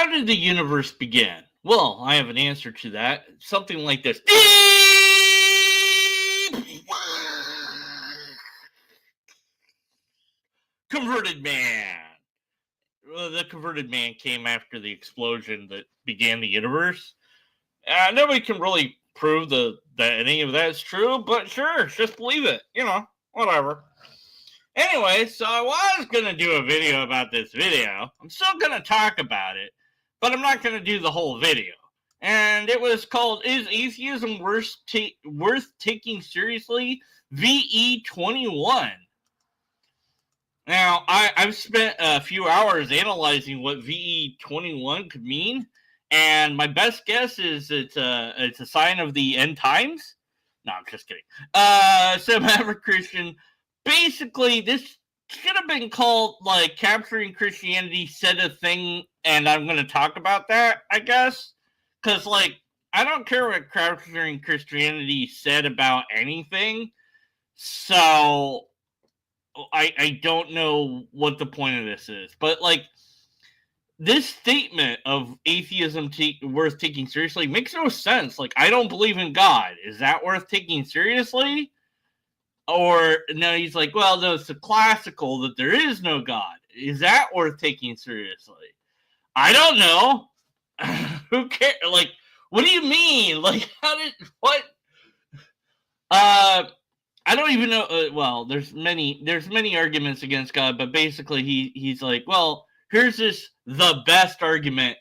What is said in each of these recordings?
How did the universe begin? Well, I have an answer to that. Something like this. Converted man. Well, the converted man came after the explosion that began the universe. Nobody can really prove that any of that is true, but sure, just believe it. Whatever. Anyway, so I was going to do a video about this video. I'm still going to talk about it, but I'm not going to do the whole video. And it was called, Is Atheism Worth Taking Seriously? VE21. Now, I've spent a few hours analyzing what VE21 could mean, and my best guess is it's a sign of the end times. No, I'm just kidding. So Maverick Christian, basically, this should have been called, like, Capturing Christianity Said a Thing, and I'm going to talk about that, I guess. Because, like, I don't care what Capturing Christianity said about anything, so I don't know what the point of this is. But, like, this statement of atheism worth taking seriously makes no sense. Like, I don't believe in God. Is that worth taking seriously? Or, no, he's like, well, no, it's the classical that there is no God. Is that worth taking seriously? I don't know. Who cares? Like, what do you mean? Like, what? I don't even know. Well, there's many arguments against God, but basically he's like, well, here's the best argument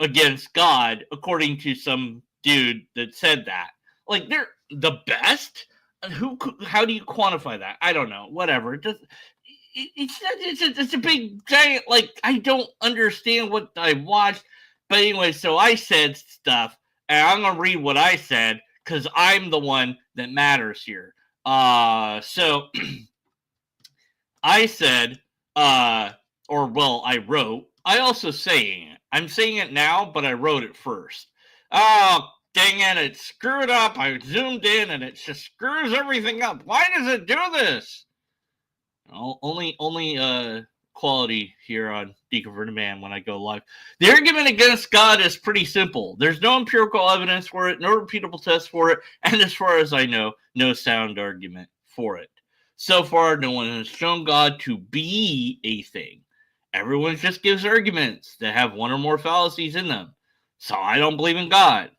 against God, according to some dude that said that. Like, they're the best? How do you quantify that? I don't know. Whatever. It's a big giant, like, I don't understand what I watched. But anyway, so I said stuff, and I'm going to read what I said, because I'm the one that matters here. So I said, I wrote, I also saying it. I'm saying it now, but I wrote it first. Oh, dang it screwed up. I zoomed in and it just screws everything up. Why does it do this? Only quality here on Deconverted Man when I go live. The argument against God is pretty simple. There's no empirical evidence for it, no repeatable test for it, and as far as I know, no sound argument for it. So far, no one has shown God to be a thing. Everyone just gives arguments that have one or more fallacies in them. So I don't believe in God.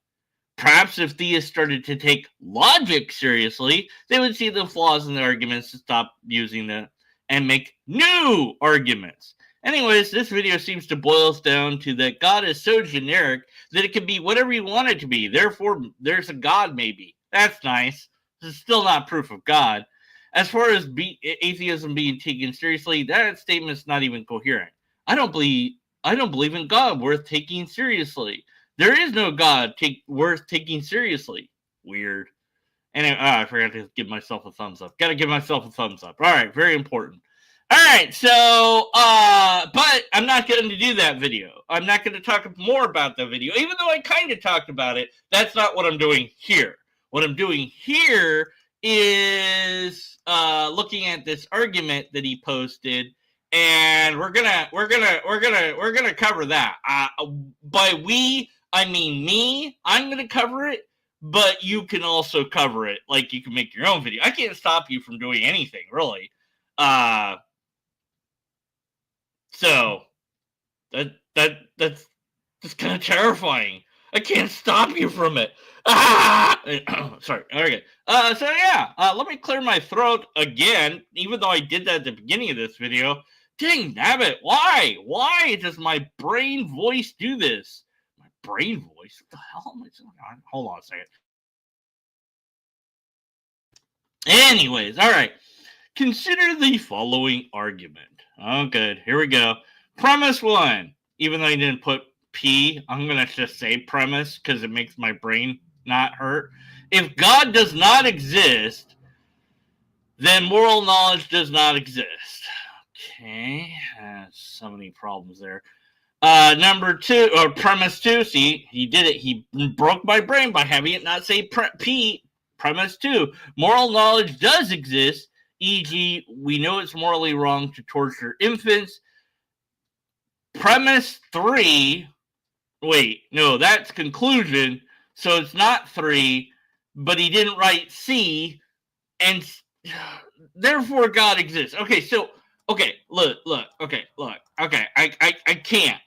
Perhaps if theists started to take logic seriously, they would see the flaws in the arguments and stop using them and make new arguments. Anyways, this video seems to boil down to that God is so generic that it can be whatever you want it to be. Therefore, there's a God maybe. That's nice. This is still not proof of God. As far as atheism being taken seriously, that statement's not even coherent. I don't believe in God worth taking seriously. There is no God worth taking seriously. Weird. Anyway, I forgot to give myself a thumbs up. Got to give myself a thumbs up. All right, very important. All right, so, but I'm not going to do that video. I'm not going to talk more about that video, even though I kind of talked about it. That's not what I'm doing here. What I'm doing here is looking at this argument that he posted, and we're gonna cover that. By we, I mean me. I'm gonna cover it. But you can also cover it, like you can make your own video. I can't stop you from doing anything, really. So that's kind of terrifying. I can't stop you from it. Sorry. Okay. So yeah, let me clear my throat again, even though I did that at the beginning of this video. Dang nabbit, why? Why does my brain voice do this? Brain voice? What the hell am I doing? Hold on a second. Anyways, all right. Consider the following argument. Oh, good. Here we go. Premise one. Even though you didn't put P, I'm going to just say premise because it makes my brain not hurt. If God does not exist, then moral knowledge does not exist. Okay. So many problems there. Number two, or premise two, see, he did it. He broke my brain by having it not say P. Premise two, moral knowledge does exist, e.g., we know it's morally wrong to torture infants. Premise three, Wait, no, that's conclusion. So it's not 3, but he didn't write C, and therefore God exists. Okay, so look, okay, I can't.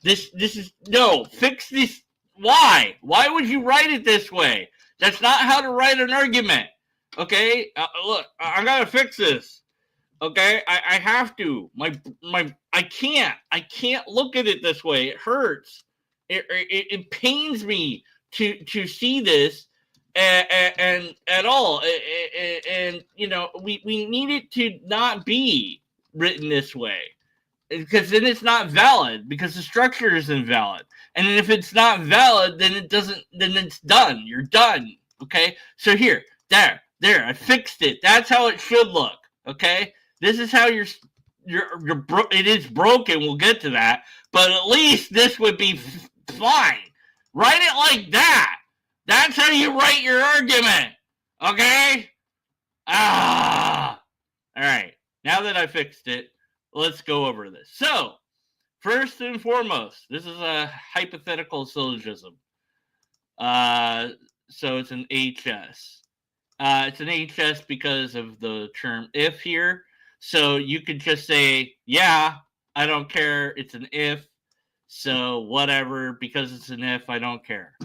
This is no, fix this. Why? Why would you write it this way? That's not how to write an argument. Okay, look, I gotta fix this. Okay, I have to. I can't look at it this way. It hurts. It pains me to see this and at all. And you know, we need it to not be written this way, because then it's not valid, because the structure is invalid. And if it's not valid, then it doesn't. Then it's done. You're done. Okay. So here, there. I fixed it. That's how it should look. Okay. This is how you're it is broken. We'll get to that, but at least this would be fine. Write it like that. That's how you write your argument. Okay? All right. Now that I fixed it, let's go over this. So, first and foremost, this is a hypothetical syllogism. So it's an HS. It's an HS because of the term if here. So you could just say, yeah, I don't care. It's an if. So whatever, because it's an if, I don't care.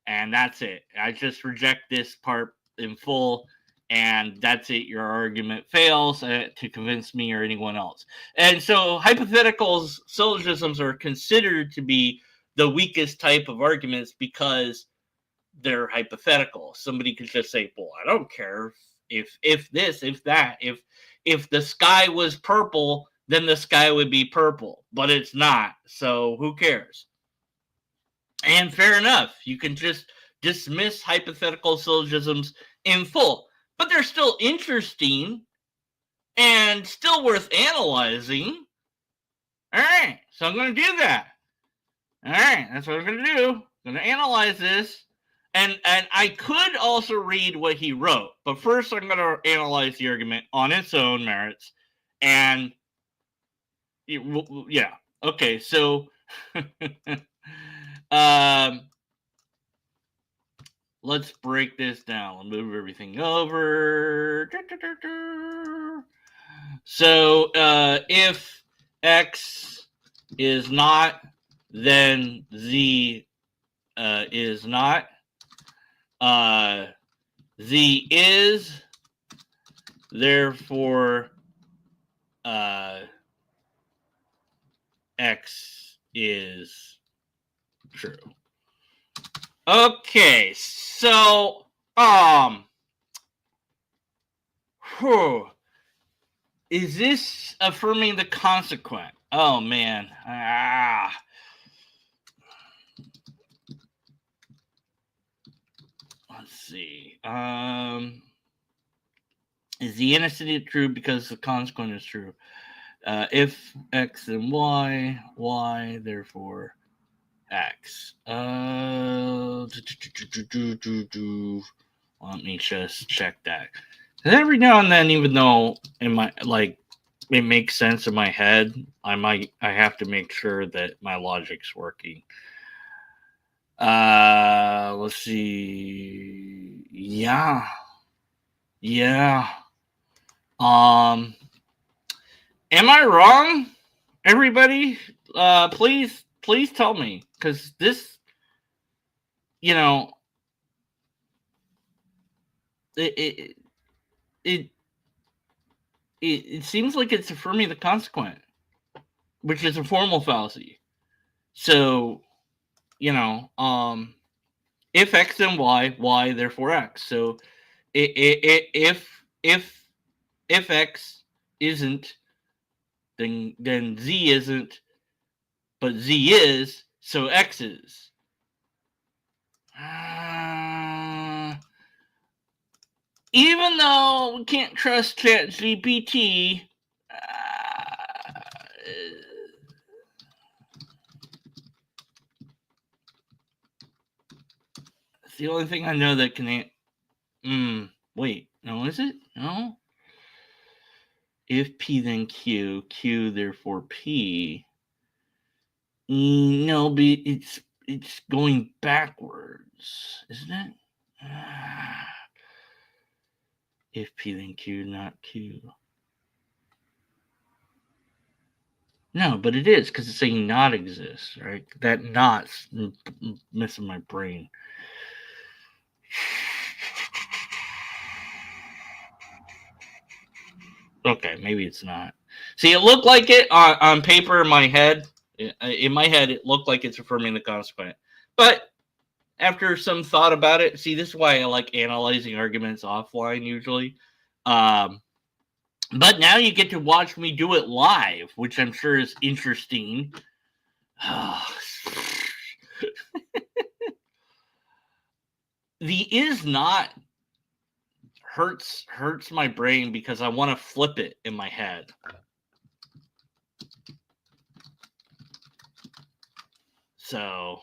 And that's it. I just reject this part in full. And that's it. Your argument fails to convince me or anyone else. And so hypothetical syllogisms are considered to be the weakest type of arguments because they're hypothetical. Somebody could just say, well, I don't care if this, if that, if the sky was purple, then the sky would be purple, but it's not. So who cares? And fair enough. You can just dismiss hypothetical syllogisms in full, but they're still interesting and still worth analyzing. All right. So I'm going to do that. All right. That's what I'm going to do. I'm going to analyze this. And I could also read what he wrote, but first I'm going to analyze the argument on its own merits. And yeah, okay, so let's break this down. I'll move everything over. So if X is not, then Z is not. Z is, therefore X is true. Okay, so is this affirming the consequent? Oh man. Let's see. Is the antecedent true because the consequent is true? If X and Y, therefore X. Let me just check that. And every now and then, even though in my it makes sense in my head, I have to make sure that my logic's working. Let's see. Yeah. Am I wrong? Everybody, please tell me, because this, you know, it seems like it's affirming the consequent, which is a formal fallacy. So, you know, if X and Y, therefore X. So, if X isn't, then Z isn't, but Z is, so X is. Even though we can't trust ChatGPT, it's the only thing I know that can. Wait, no, is it? No. If P, then Q, therefore P. No, but it's going backwards, isn't it? If P then Q, not Q. No, but it is because it's saying not exists, right? That not's messing my brain. Okay, maybe it's not. See, it looked like it on paper in my head. In my head, it looked like it's affirming the consequent. But after some thought about it, see, this is why I like analyzing arguments offline usually. But now you get to watch me do it live, which I'm sure is interesting. The is not hurts my brain because I want to flip it in my head. So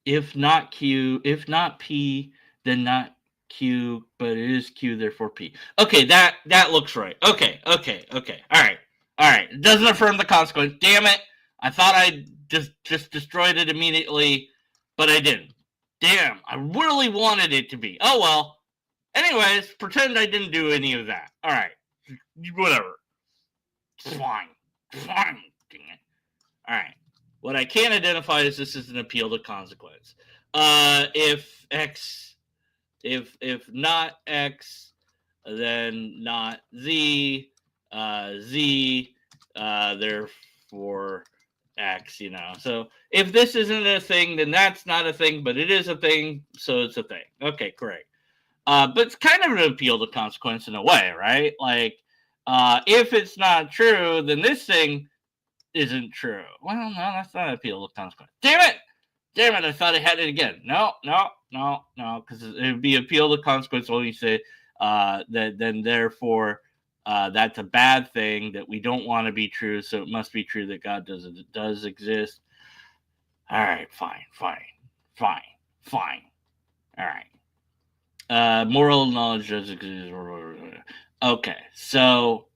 if not Q, if not P, then not Q, but it is Q, therefore P. Okay, that looks right. Okay. All right. It doesn't affirm the consequence. Damn it! I thought I just destroyed it immediately, but I didn't. Damn! I really wanted it to be. Oh well. Anyways, pretend I didn't do any of that. All right. Whatever. Fine. Dang it. All right. What I can identify is this is an appeal to consequence. If X, if not X, then not Z, Z, therefore X. So if this isn't a thing, then that's not a thing, but it is a thing, so it's a thing. Okay, great. But it's kind of an appeal to consequence in a way, right? Like, if it's not true, then this thing isn't true. Well, no, that's not appeal to consequence. Damn it! I thought I had it again. No, because it would be appeal to consequence when you say that then therefore that's a bad thing that we don't want to be true, so it must be true that God does exist. All right, fine. All right. Moral knowledge does exist. Okay, so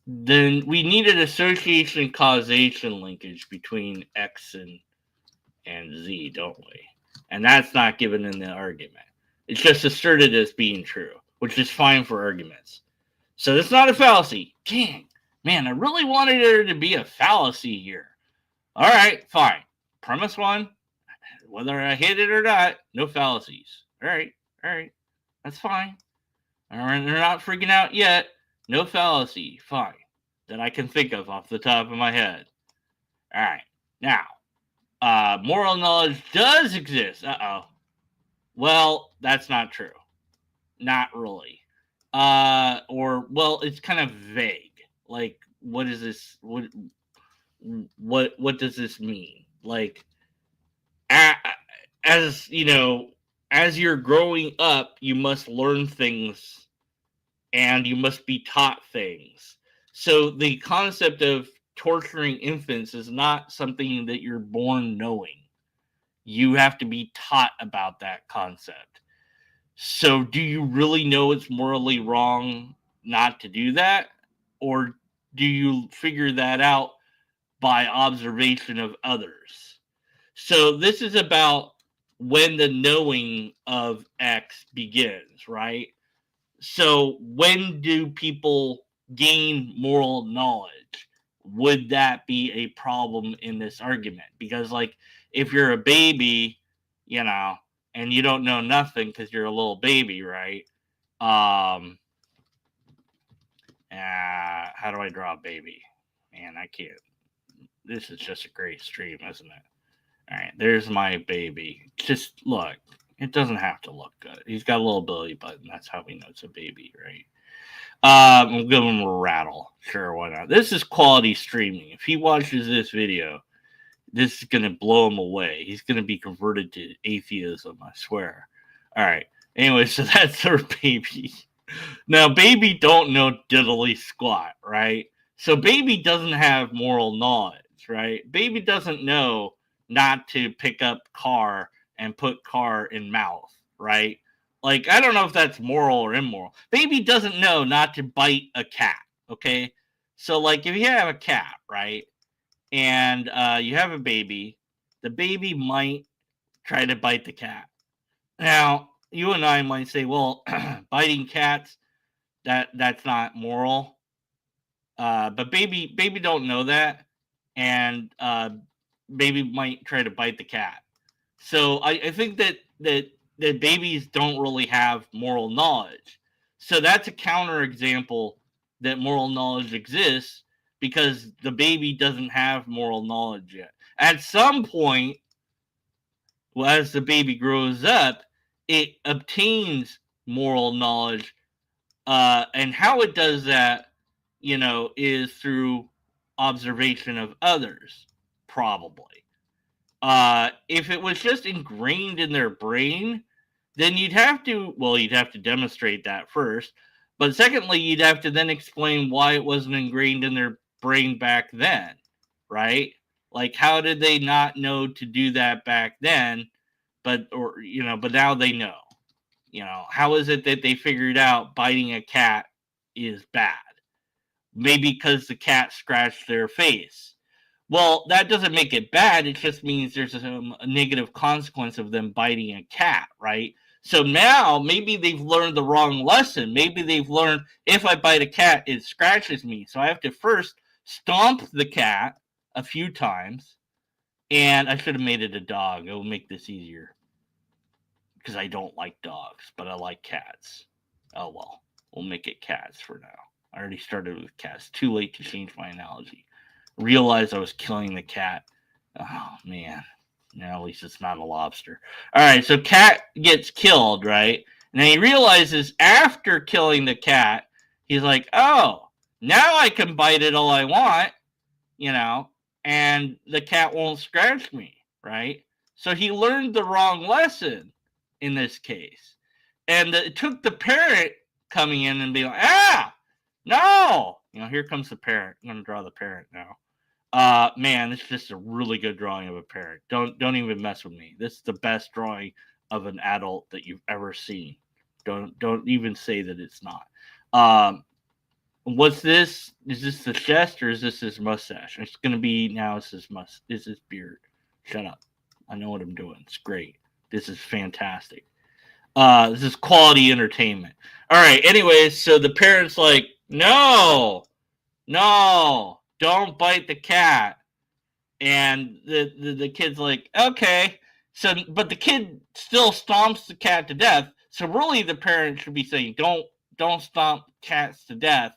then we need an association causation linkage between X and Z, don't we? And that's not given in the argument. It's just asserted as being true, which is fine for arguments. So that's not a fallacy. Dang, man, I really wanted there to be a fallacy here. All right, fine. Premise one, whether I hit it or not, no fallacies. All right, that's fine. All right, they're not freaking out yet. No fallacy, fine, that I can think of off the top of my head. All right, now, moral knowledge does exist. Well, that's not true. Not really. Well, it's kind of vague. Like, what is this? What does this mean? Like, as you know, as you're growing up, you must learn things and you must be taught things. So the concept of torturing infants is not something that you're born knowing. You have to be taught about that concept. So do you really know it's morally wrong not to do that? Or do you figure that out by observation of others? So this is about when the knowing of X begins, right? So when do people gain moral knowledge? Would that be a problem in this argument? Because, like, if you're a baby, and you don't know nothing because you're a little baby, right? How do I draw a baby? Man, I can't. This is just a great stream, isn't it? All right, there's my baby. Just look. It doesn't have to look good. He's got a little belly button. That's how we know it's a baby, right? We'll give him a rattle. Sure, why not? This is quality streaming. If he watches this video, this is going to blow him away. He's going to be converted to atheism, I swear. All right. Anyway, so that's our baby. Now, baby don't know diddly squat, right? So baby doesn't have moral knowledge, right? Baby doesn't know not to pick up car and put car in mouth, right? Like, I don't know if that's moral or immoral. Baby doesn't know not to bite a cat, okay? So, like, if you have a cat, right, and you have a baby, the baby might try to bite the cat. Now, you and I might say, well, biting cats, that's not moral. But baby don't know that, and baby might try to bite the cat. So I think that babies don't really have moral knowledge. So that's a counter example that moral knowledge exists because the baby doesn't have moral knowledge yet. At some point, well, as the baby grows up, it obtains moral knowledge, and how it does that, is through observation of others, probably. If it was just ingrained in their brain, then you'd have to demonstrate that first. But secondly, you'd have to then explain why it wasn't ingrained in their brain back then, right? Like, how did they not know to do that back then, but now they know? How is it that they figured out biting a cat is bad? Maybe because the cat scratched their face. Well, that doesn't make it bad. It just means there's a negative consequence of them biting a cat, right? So now maybe they've learned the wrong lesson. Maybe they've learned if I bite a cat, it scratches me. So I have to first stomp the cat a few times. And I should have made it a dog. It will make this easier. Because I don't like dogs, but I like cats. Oh well, we'll make it cats for now. I already started with cats. Too late to change my analogy. Realized I was killing the cat. Oh man. Now at least it's not a lobster. Alright, so cat gets killed, right? And then he realizes after killing the cat, he's like, oh, now I can bite it all I want, and the cat won't scratch me, right? So he learned the wrong lesson in this case. And it took the parent coming in and being like, no! Here comes the parent. I'm going to draw the parent now. Man, it's just a really good drawing of a parent. Don't even mess with me. This is the best drawing of an adult that you've ever seen. Don't even say that it's not. What's this? Is this the chest or is this his mustache? It's gonna be now. It's his beard. Shut up. I know what I'm doing. It's great. This is fantastic. This is quality entertainment. All right. Anyways, so the parent's like, no, don't bite the cat. And the kid's like, okay. So, but the kid still stomps the cat to death. So really, the parent should be saying, don't stomp cats to death,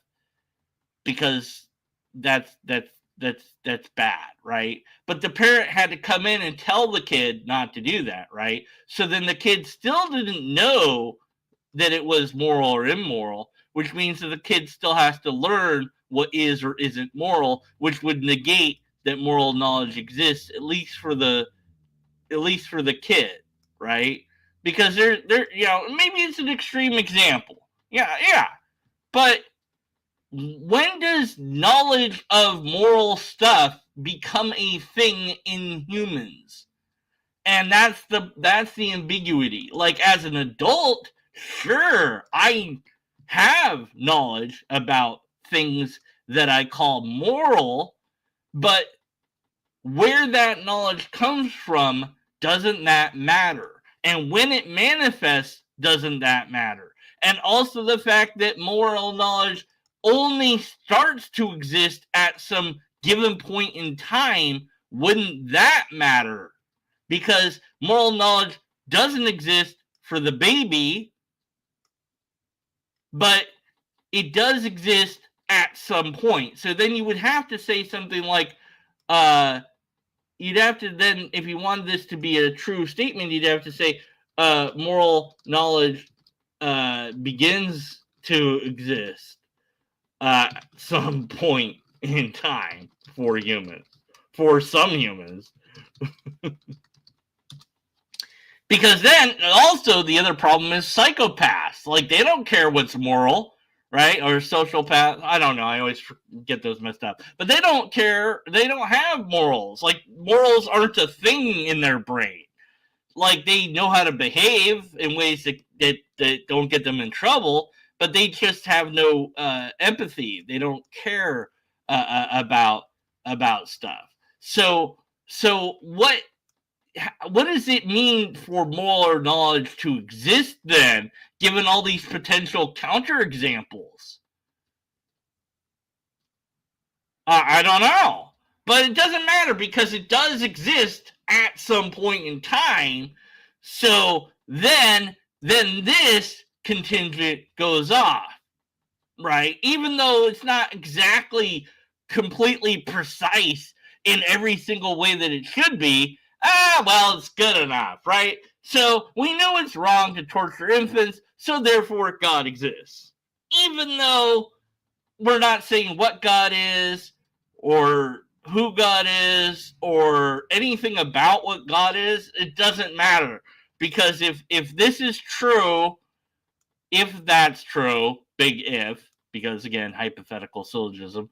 because that's bad, right? But the parent had to come in and tell the kid not to do that, right? So then the kid still didn't know that it was moral or immoral, which means that the kid still has to learn what is or isn't moral, which would negate that moral knowledge exists, at least for the kid, right? Because they're maybe it's an extreme example. Yeah. But when does knowledge of moral stuff become a thing in humans? And that's the ambiguity. Like, as an adult, sure, I have knowledge about things that I call moral, but where that knowledge comes from, doesn't that matter? And when it manifests, doesn't that matter? And also the fact that moral knowledge only starts to exist at some given point in time, wouldn't that matter? Because moral knowledge doesn't exist for the baby, but it does exist at some point. So then you would have to say something like, you'd have to then, if you wanted this to be a true statement, you'd have to say moral knowledge begins to exist at some point in time for some humans. Because then also the other problem is psychopaths. Like, they don't care what's moral, right? Or sociopath. I don't know. I always get those messed up. But they don't care. They don't have morals. Like, morals aren't a thing in their brain. Like, they know how to behave in ways that don't get them in trouble, but they just have no empathy. They don't care about stuff. So what does it mean for moral knowledge to exist then, given all these potential counterexamples? I don't know, but it doesn't matter because it does exist at some point in time. So then this contingent goes off, right? Even though it's not exactly completely precise in every single way that it should be, well, it's good enough, right? So we know it's wrong to torture infants, so therefore God exists. Even though we're not saying what God is or who God is or anything about what God is, it doesn't matter. Because if this is true, if that's true, big if, because again, hypothetical syllogism,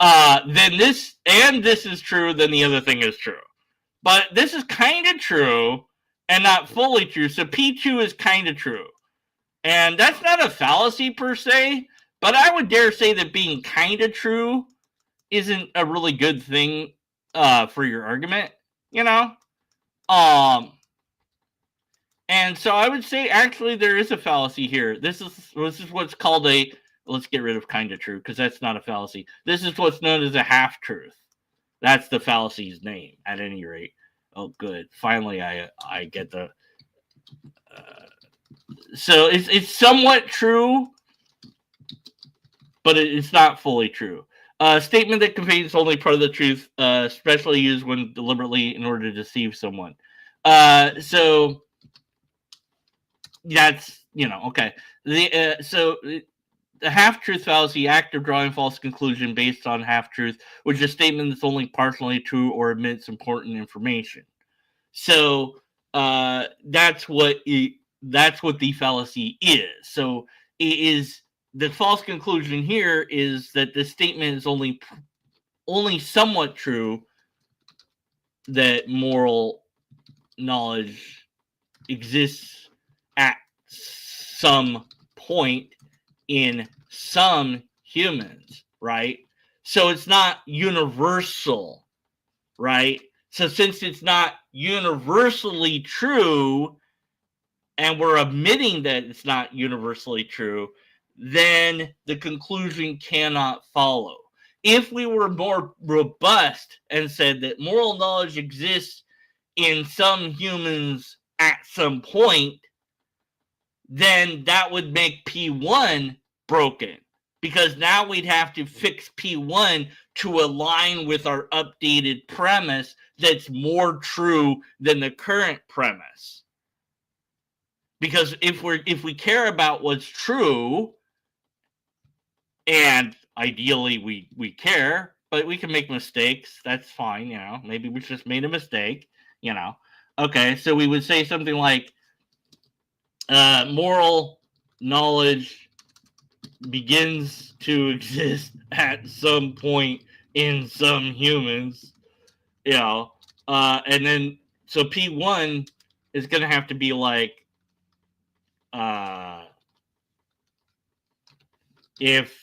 then this is true, then the other thing is true. But this is kind of true and not fully true. So P2 is kind of true. And that's not a fallacy per se, but I would dare say that being kind of true isn't a really good thing for your argument, you know? And so I would say actually there is a fallacy here. This is what's called a, let's get rid of kind of true because that's not a fallacy. This is what's known as a half-truth. That's the fallacy's name at any rate. Oh, good. Finally, I get the... so it's somewhat true, but it's not fully true. A statement that conveys only part of the truth, especially used when deliberately in order to deceive someone. So that's, okay. The half-truth fallacy, act of drawing false conclusion based on half-truth, which is a statement that's only partially true or omits important information. So that's what the fallacy is. So it is the false conclusion here is that the statement is only somewhat true, that moral knowledge exists at some point in some humans, right? So it's not universal, right? So since it's not universally true, and we're admitting that it's not universally true, then the conclusion cannot follow. If we were more robust and said that moral knowledge exists in some humans at some point, then that would make P1 broken, because now we'd have to fix P1 to align with our updated premise that's more true than the current premise. Because if we care about what's true, and ideally we care, but we can make mistakes, that's fine, maybe we just made a mistake, Okay, so we would say something like, moral knowledge begins to exist at some point in some humans, and then so P1 is going to have to be like, if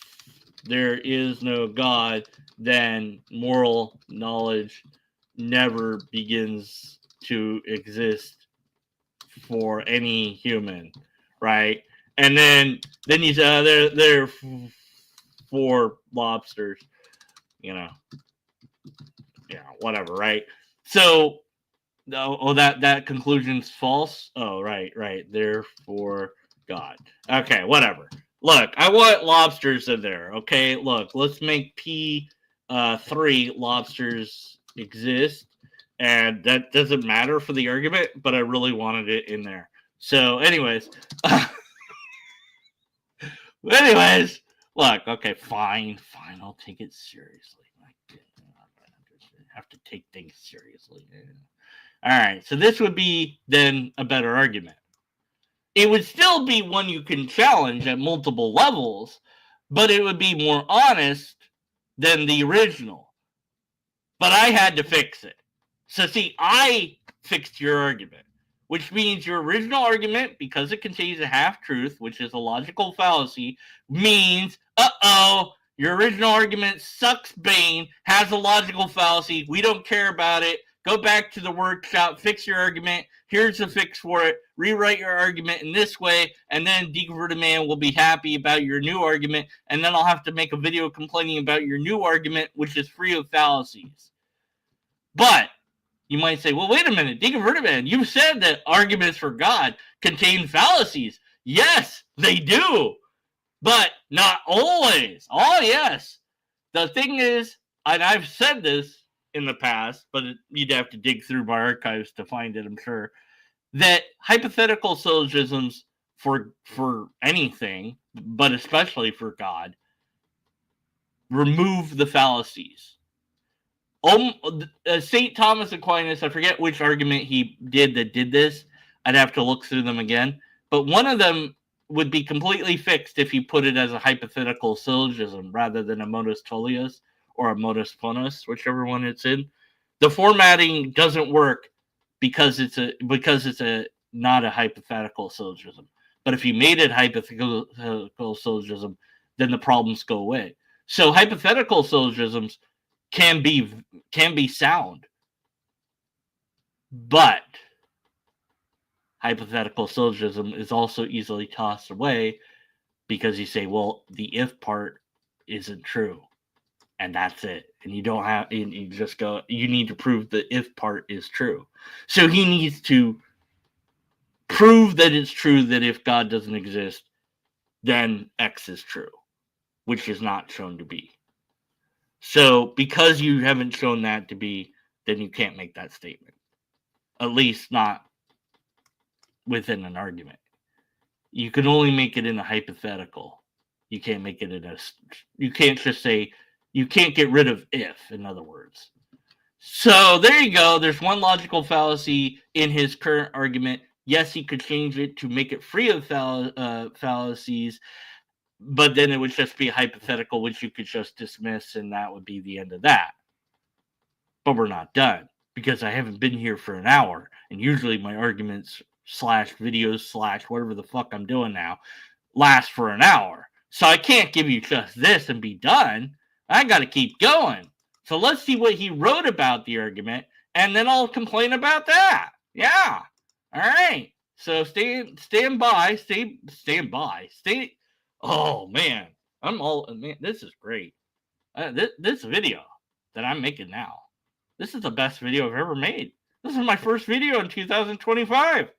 there is no God, then moral knowledge never begins to exist for any human, right? And then you say, there are 4 lobsters, whatever, right? So, that conclusion's false. Oh, right. Therefore, God. Okay, whatever. Look, I want lobsters in there. Okay, look, let's make P3 lobsters exist. And that doesn't matter for the argument, but I really wanted it in there. So, anyways, look, okay, fine, I'll take it seriously. I have to take things seriously. All right, so this would be then a better argument. It would still be one you can challenge at multiple levels, but it would be more honest than the original. But I had to fix it. So see, I fixed your argument, which means your original argument, because it contains a half-truth, which is a logical fallacy, means, Your original argument sucks Bane, has a logical fallacy. We don't care about it. Go back to the workshop, fix your argument. Here's the fix for it. Rewrite your argument in this way, and then Deconverted Man will be happy about your new argument, and then I'll have to make a video complaining about your new argument, which is free of fallacies. But you might say, well, wait a minute, Deconverted Man, you said that arguments for God contain fallacies. Yes, they do, but not always. Oh, yes. The thing is, and I've said this in the past, but you'd have to dig through my archives to find it, I'm sure, that hypothetical syllogisms for anything, but especially for God, remove the fallacies. St. Thomas Aquinas, I forget which argument he did that did this. I'd have to look through them again. But one of them would be completely fixed if you put it as a hypothetical syllogism rather than a modus tollens or a modus ponens, whichever one it's in. The formatting doesn't work because it's not a hypothetical syllogism. But if you made it hypothetical syllogism, then the problems go away. So hypothetical syllogisms can be sound, but hypothetical syllogism is also easily tossed away because you say, well, the if part isn't true, and that's it. And you don't have, and you just go, you need to prove the if part is true. So he needs to prove that it's true that if God doesn't exist, then X is true, which is not shown to be. So because you haven't shown that to be, then you can't make that statement. At least not within an argument. You can only make it in a hypothetical. You can't make it in a... You can't just say... You can't get rid of if, in other words. So there you go. There's one logical fallacy in his current argument. Yes, he could change it to make it free of fallacies, but then it would just be a hypothetical, which you could just dismiss, and that would be the end of that. But we're not done, because I haven't been here for an hour, and usually my arguments / videos / whatever the fuck I'm doing now last for an hour. So I can't give you just this and be done. I got to keep going. So let's see what he wrote about the argument, and then I'll complain about that. Yeah. All right. So stand by. Oh, man. Man, this is great. This video that I'm making now, this is the best video I've ever made. This is my first video in 2025.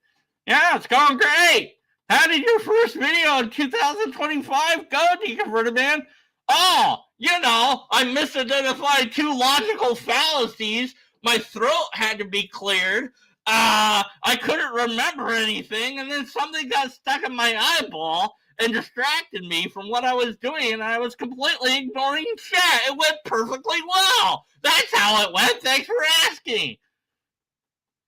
Yeah, it's going great. How did your first video in 2025 go, Deconverted Man? Oh, I misidentified 2 logical fallacies. My throat had to be cleared. I couldn't remember anything, and then something got stuck in my eyeball and distracted me from what I was doing, and I was completely ignoring chat. It went perfectly well. That's how it went. Thanks for asking.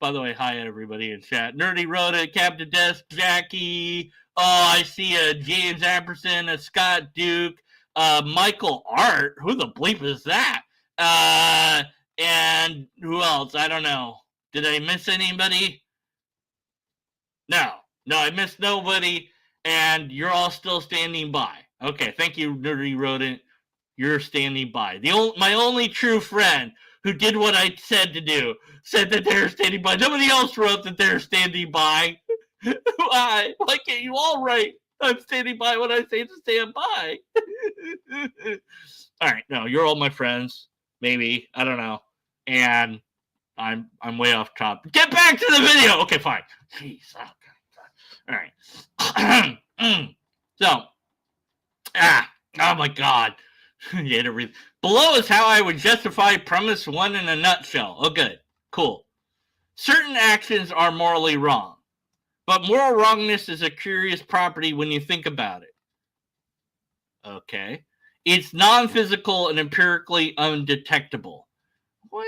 By the way, hi everybody in chat. Nerdy wrote it, Captain Desk, Jackie. Oh, I see a James Amperson, a Scott Duke, Michael Art. Who the bleep is that? And who else? I don't know. Did I miss anybody? No, I missed nobody. And you're all still standing by. Okay, thank you, Nerdy Rodent. You're standing by. My only true friend who did what I said to do said that they're standing by. Nobody else wrote that they're standing by. Why? Why can't you all write? I'm standing by when I say to stand by. All right, no, you're all my friends. Maybe, I don't know. And I'm way off top. Get back to the video. Okay, fine. Jeez. Oh, all right. So, oh my God. You had to read. Below is how I would justify premise 1 in a nutshell. Oh, good. Cool. Certain actions are morally wrong, but moral wrongness is a curious property when you think about it. Okay. It's non-physical and empirically undetectable. Well,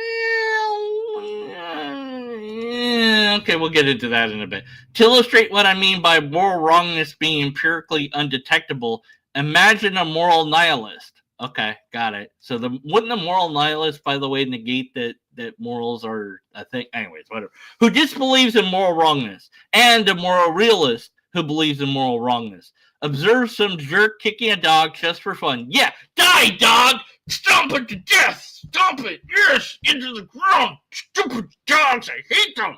okay, we'll get into that in a bit. To illustrate what I mean by moral wrongness being empirically undetectable, imagine a moral nihilist. Okay, got it. So wouldn't a moral nihilist, by the way, negate that morals are a thing? Anyways, whatever. Who disbelieves in moral wrongness, and a moral realist who believes in moral wrongness. observe some jerk kicking a dog just for fun. Yeah, die, dog! Stomp it to death! Stomp it! Yes! Into the ground! Stupid dogs! I hate them!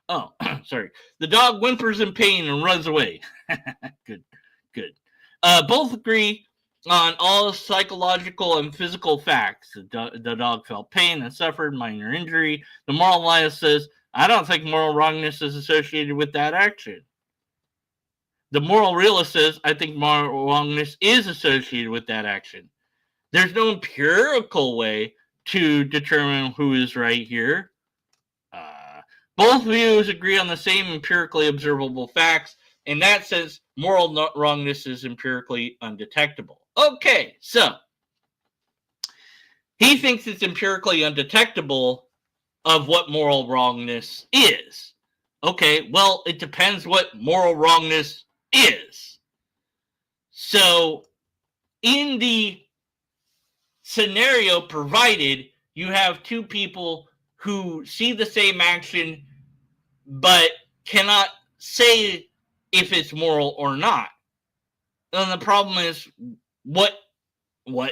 Oh, sorry. The dog whimpers in pain and runs away. Good. Both agree on all psychological and physical facts. The dog felt pain and suffered minor injury. The moral nihilist says, I don't think moral wrongness is associated with that action. The moral realist says, I think moral wrongness is associated with that action. There's no empirical way to determine who is right here. Both views agree on the same empirically observable facts. In that sense, moral wrongness is empirically undetectable. Okay, so he thinks it's empirically undetectable of what moral wrongness is. Okay, well, it depends what moral wrongness is. So, in the scenario provided, you have two people who see the same action but cannot say if it's moral or not. And the problem is, what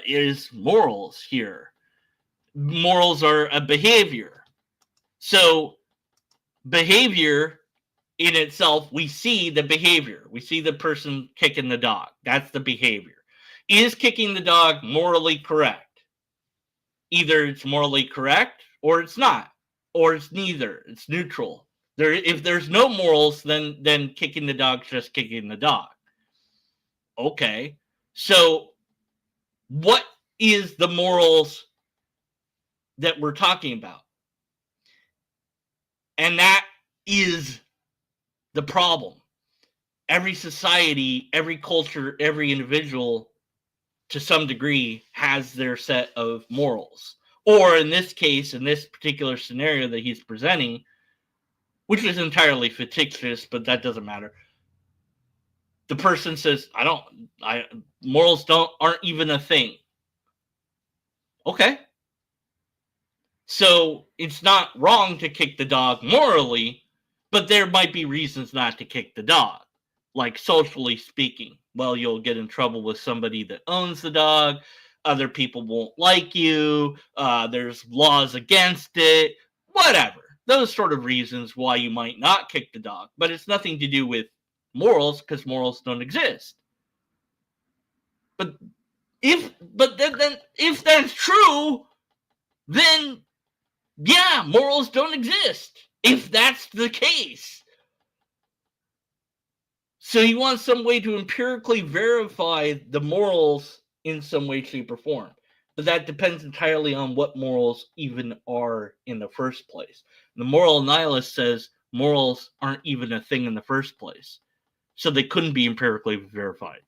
is morals here? Morals are a behavior. So behavior in itself, we see the behavior. We see the person kicking the dog. That's the behavior. Is kicking the dog morally correct? Either it's morally correct or it's not, or it's neither. It's neutral. If there's no morals, then kicking the dog's just kicking the dog. Okay, so what is the morals that we're talking about? And that is the problem. Every society, every culture, every individual, to some degree, has their set of morals. Or in this case, in this particular scenario that he's presenting, which is entirely fictitious, but that doesn't matter. The person says, morals aren't even a thing. Okay. So it's not wrong to kick the dog morally, but there might be reasons not to kick the dog. Like socially speaking. Well, you'll get in trouble with somebody that owns the dog. Other people won't like you. There's laws against it. Whatever. Those sort of reasons why you might not kick the dog. But it's nothing to do with morals, because morals don't exist. But if that's true, then yeah, morals don't exist. If that's the case. So you want some way to empirically verify the morals in some way, shape, or form. But that depends entirely on what morals even are in the first place. The moral nihilist says morals aren't even a thing in the first place. So they couldn't be empirically verified.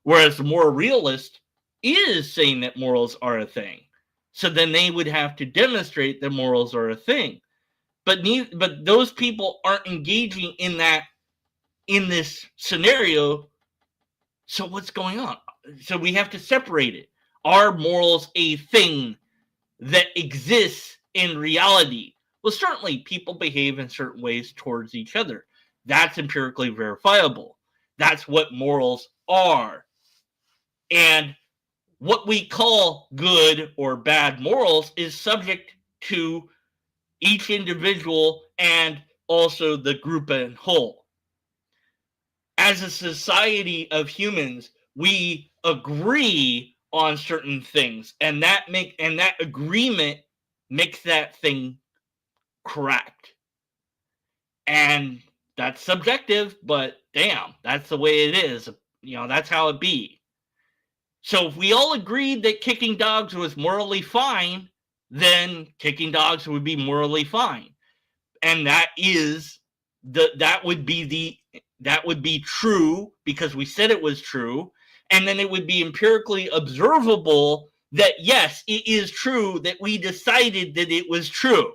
Whereas the moral realist is saying that morals are a thing. So then they would have to demonstrate that morals are a thing. But those people aren't engaging in this scenario. So what's going on? So we have to separate it. Are morals a thing that exists in reality? Well, certainly people behave in certain ways towards each other. That's empirically verifiable. That's what morals are. And what we call good or bad morals is subject to each individual and also the group in whole. As a society of humans, we agree on certain things, and that agreement makes that thing correct. And that's subjective, but damn, that's the way it is. That's how it be. So if we all agreed that kicking dogs was morally fine, then kicking dogs would be morally fine. And that would be true because we said it was true. And then it would be empirically observable that, yes, it is true that we decided that it was true.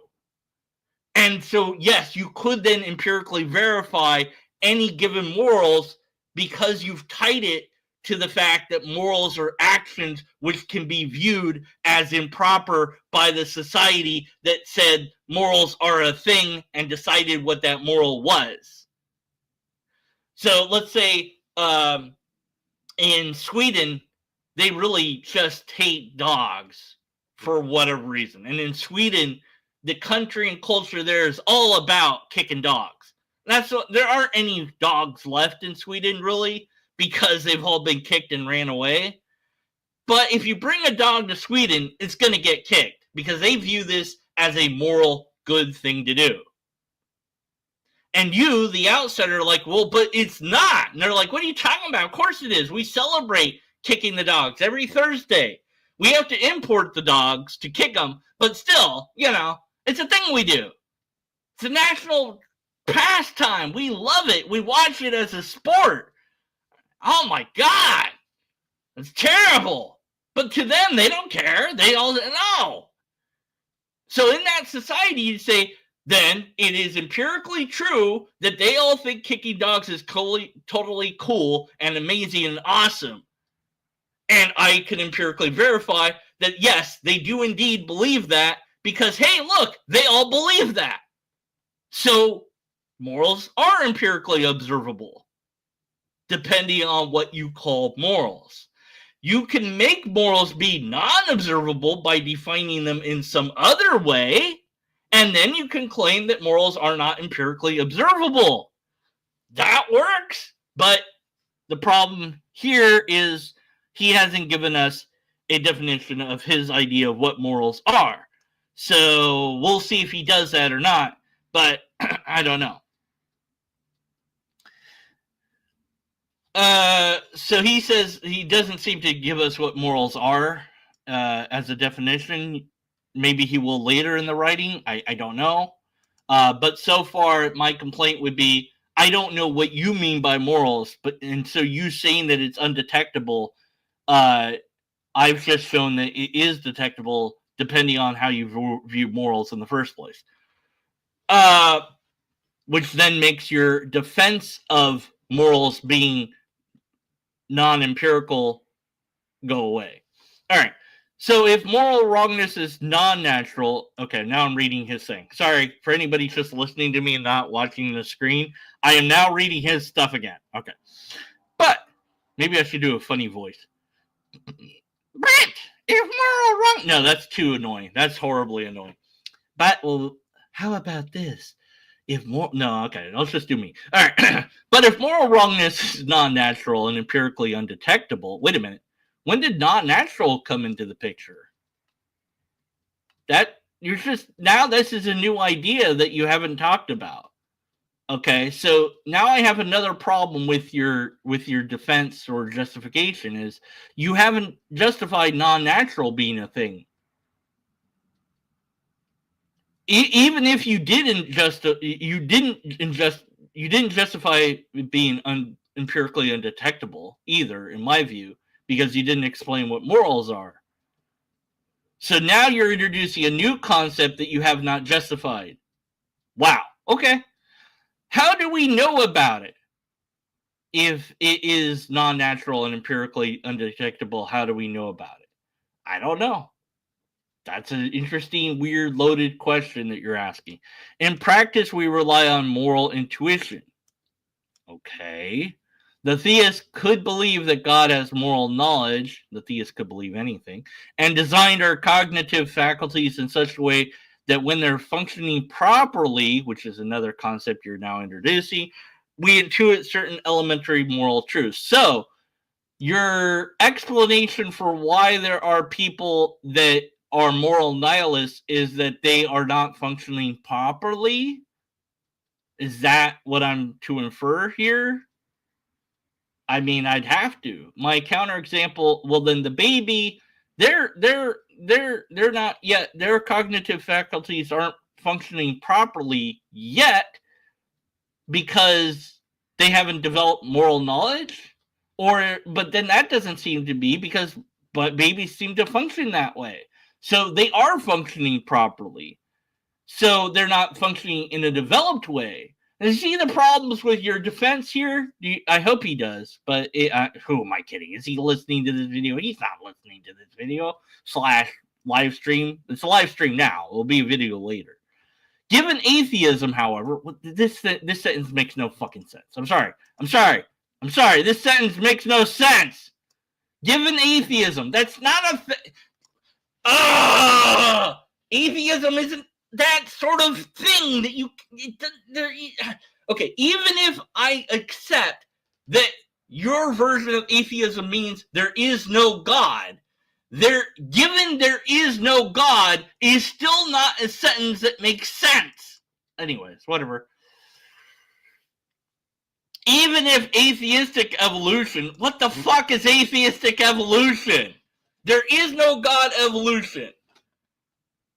And so, yes, you could then empirically verify any given morals because you've tied it to the fact that morals are actions which can be viewed as improper by the society that said morals are a thing and decided what that moral was. So let's say in Sweden, they really just hate dogs for whatever reason. And in Sweden, the country and culture there is all about kicking dogs. That's what, there aren't any dogs left in Sweden really because they've all been kicked and ran away. But if you bring a dog to Sweden, it's going to get kicked because they view this as a moral good thing to do. And you, the outsider, are like, well, but it's not. And they're like, what are you talking about? Of course it is. We celebrate kicking the dogs every Thursday. We have to import the dogs to kick them, but still, it's a thing we do. It's a national pastime. We love it. We watch it as a sport. Oh my God. It's terrible. But to them, they don't care. They all know. So in that society, you say, then it is empirically true that they all think kicking dogs is totally cool and amazing and awesome. And I can empirically verify that, yes, they do indeed believe that because, hey, look, they all believe that. So morals are empirically observable, depending on what you call morals. You can make morals be non-observable by defining them in some other way, and then you can claim that morals are not empirically observable. That works, but the problem here is he hasn't given us a definition of his idea of what morals are. So we'll see if he does that or not, but I don't know. So he says he doesn't seem to give us what morals are as a definition. Maybe he will later in the writing. I don't know. But so far, my complaint would be, I don't know what you mean by morals. And so you saying that it's undetectable, I've just shown that it is detectable depending on how you view morals in the first place. Which then makes your defense of morals being non-empirical go away. All right. So if moral wrongness is non-natural, okay, now I'm reading his thing. Sorry for anybody just listening to me and not watching the screen. I am now reading his stuff again. Okay. But maybe I should do a funny voice. Brent, if moral wrong... No, that's too annoying. That's horribly annoying. But, well, how about this? No, okay, let's just do me. All right. But if moral wrongness is non-natural and empirically undetectable, wait a minute. When did non-natural come into the picture? Now this is a new idea that you haven't talked about. Okay, so now I have another problem with your defense or justification is you haven't justified non-natural being a thing. Even if you didn't justify it being empirically undetectable either, in my view, because you didn't explain what morals are. So now you're introducing a new concept that you have not justified. Wow. Okay. How do we know about it? If it is non-natural and empirically undetectable, how do we know about it? I don't know. That's an interesting, weird, loaded question that you're asking. In practice, we rely on moral intuition. Okay. The theist could believe that God has moral knowledge. The theist could believe anything. And designed our cognitive faculties in such a way that when they're functioning properly, which is another concept you're now introducing, we intuit certain elementary moral truths. So, your explanation for why there are people that are moral nihilists is that they are not functioning properly? Is that what I'm to infer here? I mean, I'd have to. My counterexample, well, then the baby, they're not yet, their cognitive faculties aren't functioning properly yet because they haven't developed moral knowledge, but then that doesn't seem to be but babies seem to function that way. So they are functioning properly. So they're not functioning in a developed way. And you see the problems with your defense here? I hope he does. But who am I kidding? Is he listening to this video? He's not listening to this video / live stream. It's a live stream now. It will be a video later. Given atheism, however, this sentence makes no fucking sense. I'm sorry. I'm sorry, this sentence makes no sense. Given atheism, that's not a thing. Atheism isn't that sort of thing that you. Okay, even if I accept that your version of atheism means there is no God, given there is no God is still not a sentence that makes sense. Anyways, whatever. Even if atheistic evolution, what the fuck is atheistic evolution? There is no God evolution.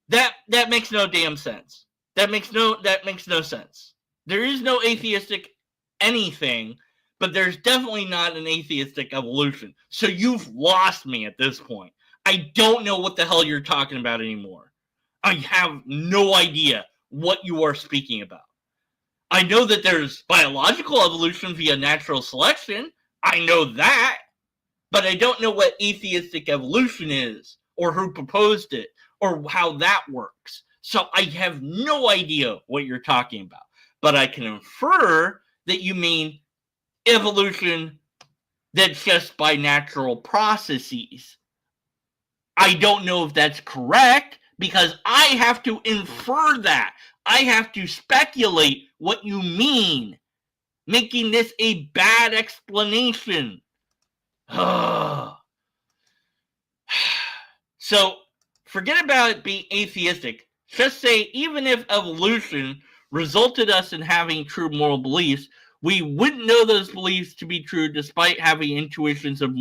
That makes no damn sense. That makes no sense. There is no atheistic anything, but there's definitely not an atheistic evolution. So you've lost me at this point. I don't know what the hell you're talking about anymore. I have no idea what you are speaking about. I know that there's biological evolution via natural selection. I know that. But I don't know what atheistic evolution is, or who proposed it, or how that works. So I have no idea what you're talking about. But I can infer that you mean evolution that's just by natural processes. I don't know if that's correct, because I have to infer that. I have to speculate what you mean, making this a bad explanation. So, forget about it being atheistic. Just say, even if evolution resulted us in having true moral beliefs, we wouldn't know those beliefs to be true despite having intuitions of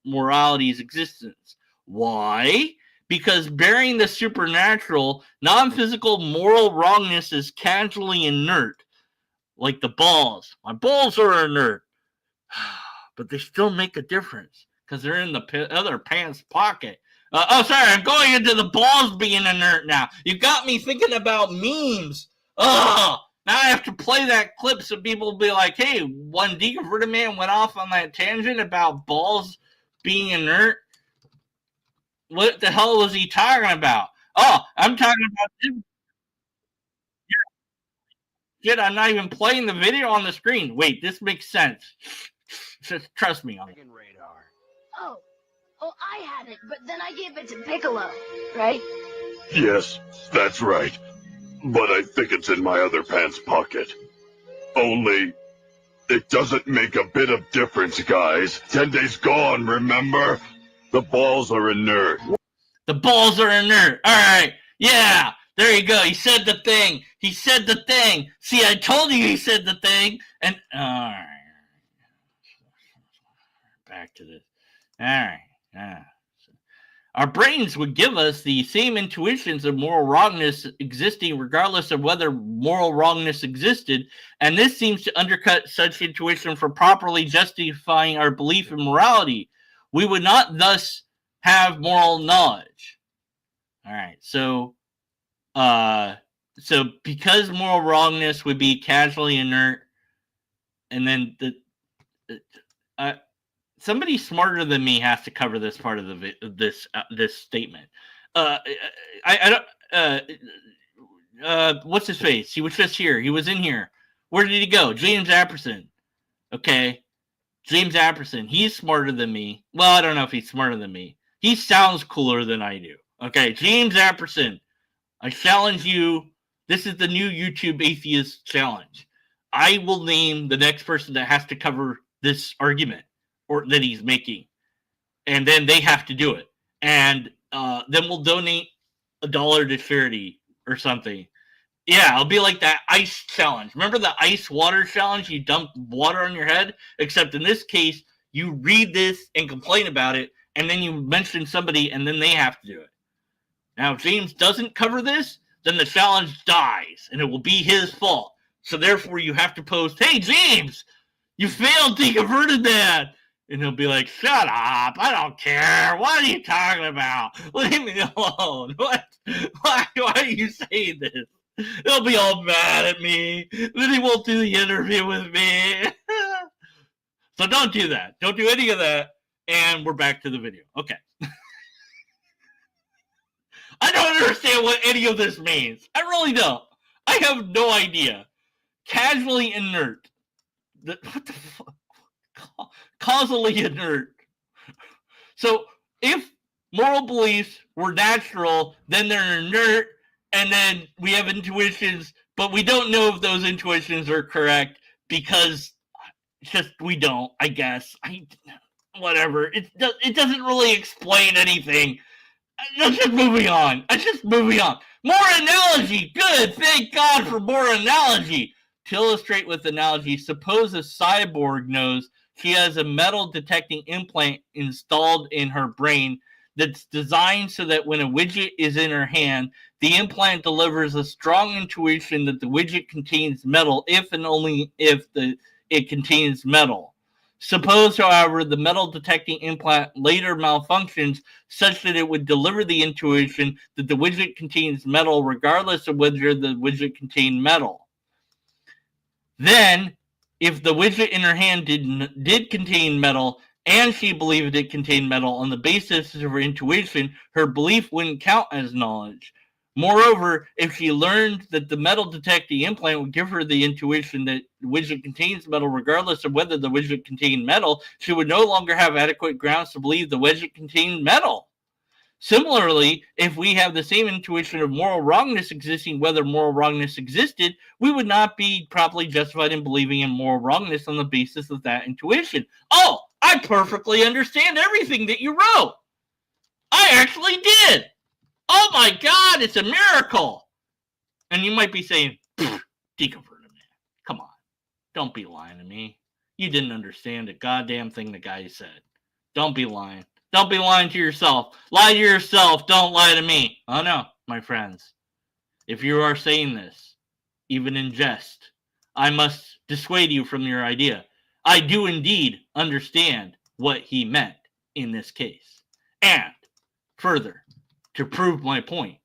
morality's existence. Why? Because bearing the supernatural, non-physical moral wrongness is casually inert, like the balls. My balls are inert, but they still make a difference because they're in the other pants pocket. Sorry, I'm going into the balls being inert now. You got me thinking about memes. Now I have to play that clip so people will be like, hey, one deconverted man went off on that tangent about balls being inert. What the hell was he talking about? Oh, I'm talking about this. Shit, I'm not even playing the video on the screen. Wait, this makes sense. Just trust me on it. Radar. Oh, I had it, but then I gave it to Piccolo, right? Yes, that's right. But I think it's in my other pants pocket. Only, it doesn't make a bit of difference, guys. 10 days gone, remember? The balls are inert. The balls are inert. All right. Yeah. There you go. He said the thing. He said the thing. See, I told you he said the thing. And, all right. Back to this. All right. Our brains would give us the same intuitions of moral wrongness existing regardless of whether moral wrongness existed, and this seems to undercut such intuition for properly justifying our belief in morality. We would not thus have moral knowledge. All right, so because moral wrongness would be casually inert, and then somebody smarter than me has to cover this part of this statement. What's his face? He was just here. He was in here. Where did he go? James Apperson. Okay. James Apperson. He's smarter than me. Well, I don't know if he's smarter than me. He sounds cooler than I do. Okay. James Apperson. I challenge you. This is the new YouTube Atheist Challenge. I will name the next person that has to cover this argument or that he's making, and then they have to do it, and then we'll donate $1 to charity or something. Yeah, I'll be like that ice challenge. Remember the ice water challenge? You dump water on your head, except in this case, you read this and complain about it, and then you mention somebody, and then they have to do it. Now, if James doesn't cover this, then the challenge dies, and it will be his fault. So therefore, you have to post, hey, James, you failed deconverted that. And he'll be like, shut up. I don't care. What are you talking about? Leave me alone. What? Why are you saying this? He'll be all mad at me. Then he won't do the interview with me. So don't do that. Don't do any of that. And we're back to the video. Okay. I don't understand what any of this means. I really don't. I have no idea. Casually inert. What the fuck? causally inert. So if moral beliefs were natural, then they're inert, and then we have intuitions, but we don't know if those intuitions are correct because just we don't, I guess. Whatever. It doesn't really explain anything. I'm just moving on. More analogy. Good. Thank God for more analogy. To illustrate with analogy, suppose a cyborg knows she has a metal detecting implant installed in her brain that's designed so that when a widget is in her hand, the implant delivers a strong intuition that the widget contains metal if and only if it contains metal. Suppose, however, the metal detecting implant later malfunctions such that it would deliver the intuition that the widget contains metal regardless of whether the widget contained metal. Then, if the widget in her hand did contain metal and she believed it contained metal on the basis of her intuition, her belief wouldn't count as knowledge. Moreover, if she learned that the metal detecting implant would give her the intuition that the widget contains metal regardless of whether the widget contained metal, she would no longer have adequate grounds to believe the widget contained metal. Similarly, if we have the same intuition of moral wrongness existing whether moral wrongness existed, we would not be properly justified in believing in moral wrongness on the basis of that intuition. Oh, I perfectly understand everything that you wrote. I actually did. Oh my God, it's a miracle. And you might be saying, deconverted, man. Come on. Don't be lying to me. You didn't understand a goddamn thing the guy said. Don't be lying. Don't be lying to yourself. Lie to yourself. Don't lie to me. Oh no, my friends. If you are saying this, even in jest, I must dissuade you from your idea. I do indeed understand what he meant in this case. And further, to prove my point,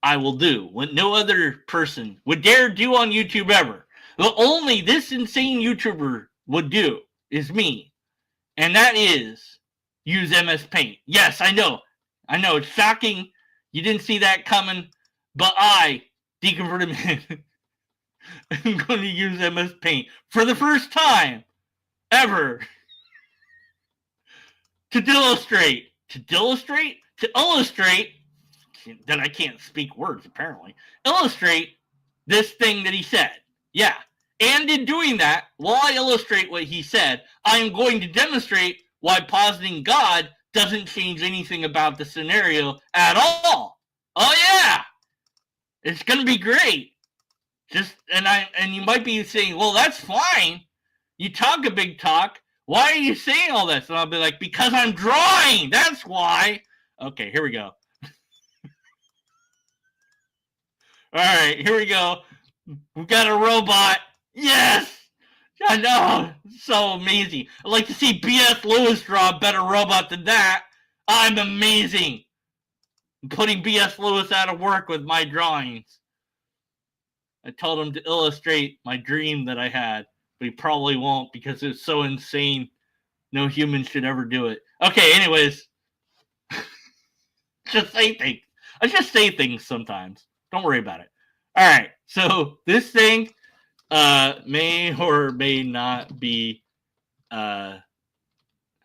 I will do what no other person would dare do on YouTube ever. What only this insane YouTuber would do is me. And that is use MS Paint. Yes, I know. It's shocking. You didn't see that coming. But I, Deconverted Man, am going to use MS Paint for the first time ever to illustrate that I can't speak words, apparently. Illustrate this thing that he said. Yeah. And in doing that, while I illustrate what he said, I am going to demonstrate why positing God doesn't change anything about the scenario at all. Oh yeah. It's gonna be great. And you might be saying, well, that's fine. You talk a big talk. Why are you saying all this? And I'll be like, because I'm drawing. That's why. Okay, here we go. All right, here we go. We've got a robot. Yes! I know. So amazing. I'd like to see B.S. Lewis draw a better robot than that. I'm amazing. I'm putting B.S. Lewis out of work with my drawings. I told him to illustrate my dream that I had, but he probably won't because it's so insane. No human should ever do it. Okay, anyways. Just say things. I just say things sometimes. Don't worry about it. All right, so this thing may or may not be, how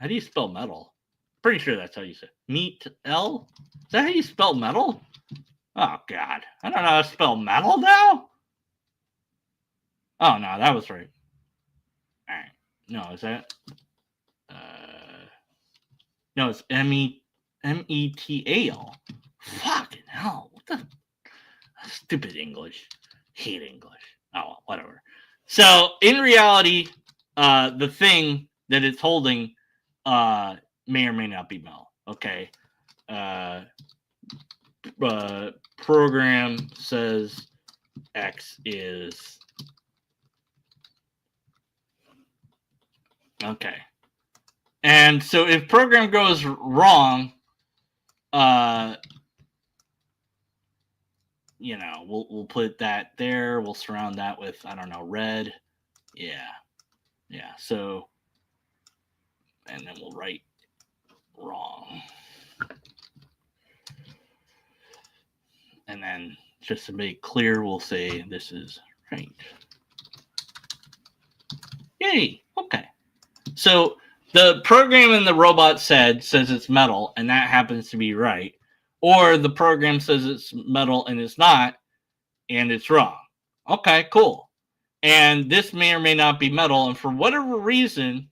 do you spell metal? Pretty sure that's how you say it. Meat L? Is that how you spell metal? Oh, God. I don't know how to spell metal now. Oh, no, that was right. All right. No, is that? No, it's METAL. Fucking hell. What the? Stupid English. Hate English. Oh, well, whatever. So, in reality, the thing that it's holding may or may not be metal. Okay. Program says X is. Okay. And so if program goes wrong, we'll put that there. We'll surround that with, I don't know, red. Yeah. So, and then we'll write wrong. And then just to make clear, we'll say this is right. Yay. Okay. So the program in the robot says it's metal, and that happens to be right. Or the program says it's metal and it's not, and it's wrong. Okay, cool. And this may or may not be metal, and for whatever reason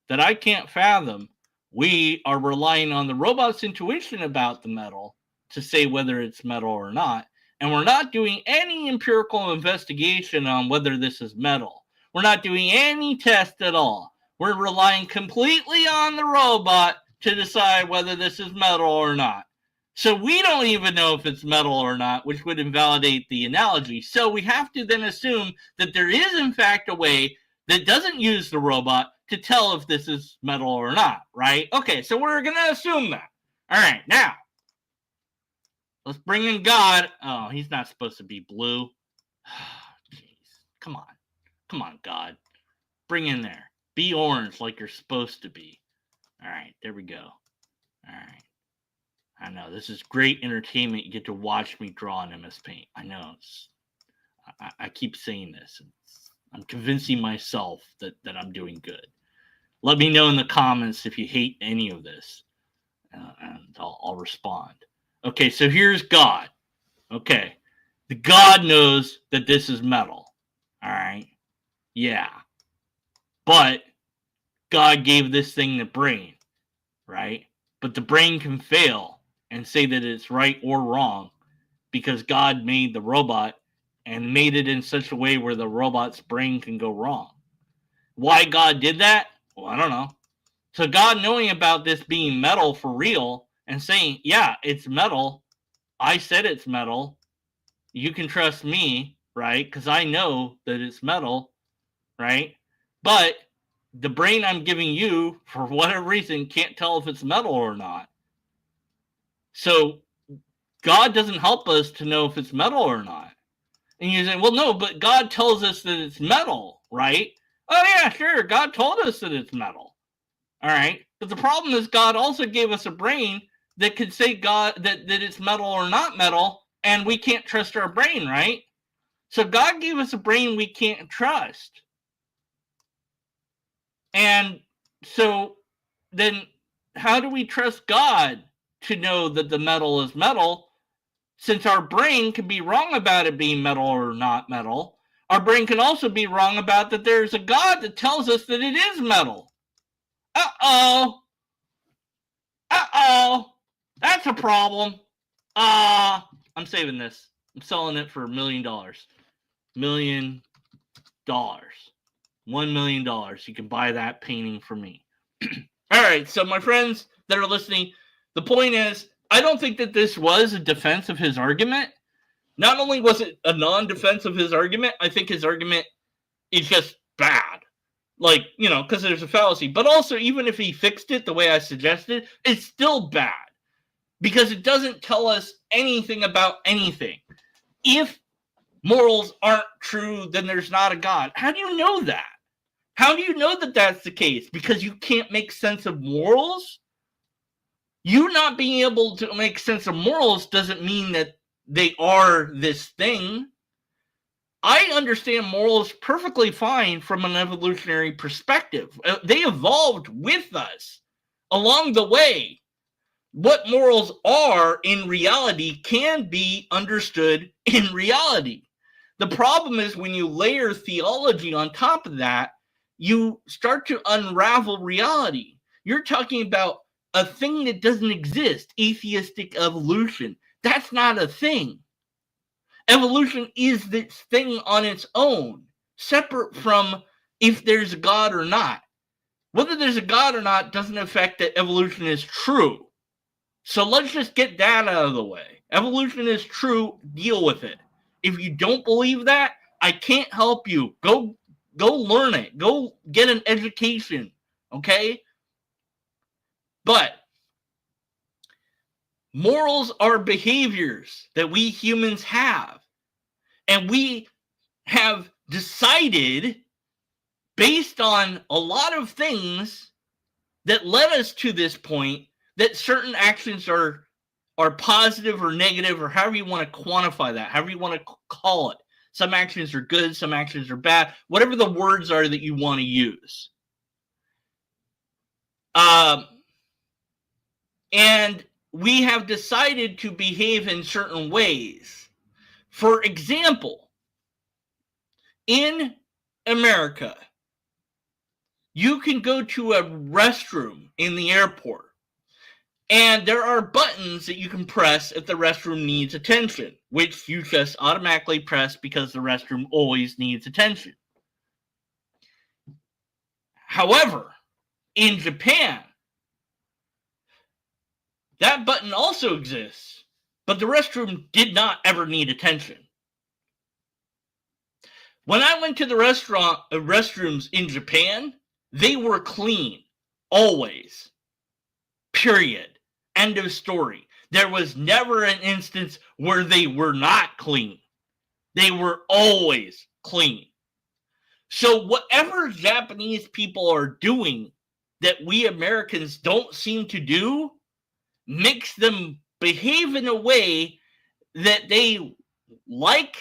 that I can't fathom, we are relying on the robot's intuition about the metal to say whether it's metal or not. And we're not doing any empirical investigation on whether this is metal. We're not doing any test at all. We're relying completely on the robot to decide whether this is metal or not. So we don't even know if it's metal or not, which would invalidate the analogy. So we have to then assume that there is, in fact, a way that doesn't use the robot to tell if this is metal or not, right? Okay, so we're going to assume that. All right, now, let's bring in God. Oh, he's not supposed to be blue. Jeez, come on. Come on, God. Bring in there. Be orange like you're supposed to be. All right, there we go. All right. I know, this is great entertainment. You get to watch me draw in MS Paint. I know. I keep saying this. I'm convincing myself that I'm doing good. Let me know in the comments if you hate any of this, and I'll respond. Okay, so here's God. Okay, the God knows that this is metal. All right, yeah, but God gave this thing the brain, right? But the brain can fail and say that it's right or wrong because God made the robot and made it in such a way where the robot's brain can go wrong. Why God did that? Well, I don't know. So God knowing about this being metal for real and saying, yeah, it's metal. I said it's metal. You can trust me, right? Because I know that it's metal, right? But the brain I'm giving you, for whatever reason, can't tell if it's metal or not. So God doesn't help us to know if it's metal or not. And you say, well, no, but God tells us that it's metal, right? Oh, yeah, sure. God told us that it's metal. All right. But the problem is God also gave us a brain that could say God that it's metal or not metal, and we can't trust our brain, right? So God gave us a brain we can't trust. And so then how do we trust God to know that the metal is metal? Since our brain can be wrong about it being metal or not metal, our brain can also be wrong about that there's a God that tells us that it is metal. Uh-oh. Uh-oh. That's a problem. I'm saving this. I'm selling it for $1 million. $1 million. $1 million. You can buy that painting from me. All right, so my friends that are listening, the point is, I don't think that this was a defense of his argument. Not only was it a non-defense of his argument, I think his argument is just bad. Like, you know, because there's a fallacy. But also, even if he fixed it the way I suggested, it's still bad. Because it doesn't tell us anything about anything. If morals aren't true, then there's not a God. How do you know that? How do you know that that's the case? Because you can't make sense of morals? You not being able to make sense of morals doesn't mean that they are this thing. I understand morals perfectly fine from an evolutionary perspective. They evolved with us along the way. What morals are in reality can be understood in reality. The problem is when you layer theology on top of that, you start to unravel reality. You're talking about a thing that doesn't exist, atheistic evolution. That's not a thing. Evolution is this thing on its own, separate from if there's a God or not. Whether there's a God or not doesn't affect that evolution is true. So let's just get that out of the way. Evolution is true. Deal with it. If you don't believe that, I can't help you. Go learn it. Go get an education. Okay? But morals are behaviors that we humans have. And we have decided, based on a lot of things that led us to this point, that certain actions are positive or negative, or however you want to quantify that, however you want to call it. Some actions are good, some actions are bad, whatever the words are that you want to use. And we have decided to behave in certain ways. For example, in America, you can go to a restroom in the airport, and there are buttons that you can press if the restroom needs attention, which you just automatically press because the restroom always needs attention. However, in Japan, that button also exists, but the restroom did not ever need attention. When I went to the restrooms in Japan, they were clean, always. Period. End of story. There was never an instance where they were not clean. They were always clean. So whatever Japanese people are doing that we Americans don't seem to do makes them behave in a way that they like,